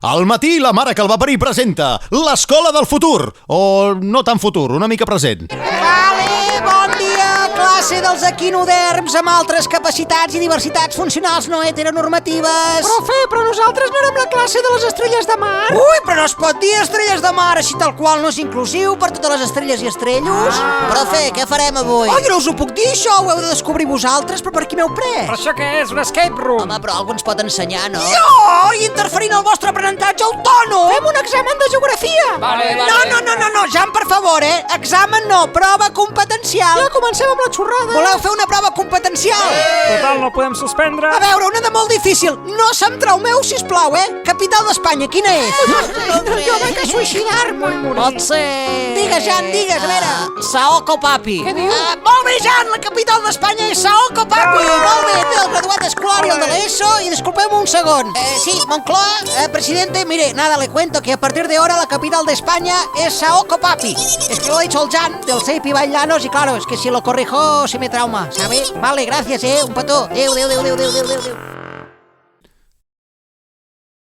Al matí, la mare que el va parir presenta l'Escola del Futur. O no tan futur, una mica present. Vale, bon dia, classe dels equinoderms amb altres capacitats i diversitats funcionals no heteronormatives. Però nosaltres no érem la classe de les estrelles de mar. Ui, però no es pot dir estrelles de mar així tal qual, no és inclusiu per totes les estrelles i estrellos. Profe, què farem avui? Oi, no us ho puc dir, això ho heu de descobrir vosaltres, però per qui m'heu pres? Però això què és? Un escape room? Home, però algú ens pot ensenyar, no? Jo! Interferint el vostre aprenentatge autònom! Fem un examen de geografia! Vale. No, Jan, per favor, Examen no, prova competencial. Ja comencem amb la xorrada. Voleu fer una prova competencial? Total, no podem suspendre. A veure, una de molt difícil. No se'm traumeu, sisplau, Capital d'Espanya, quina és? Jo vaig a suïcidar-me. Pot ser... Digues, Jan, digues, a veure. Saoko Papi. Què diu? Molt bé, Jan, la capital d'Espanya és Saoko Papi. Molt bé, té el graduat escolar i el de l'ESO. I disculpem un segon. Sí, Moncloa, presidente, mire, nada, le cuento que a partir de ahora la capital de España es Saoko Papi. Es que lo ha dicho el Jan del Seipi Bailanos y claro, es que si lo corrijo se me trauma, ¿sabe? Vale, gracias, un petó. Adéu.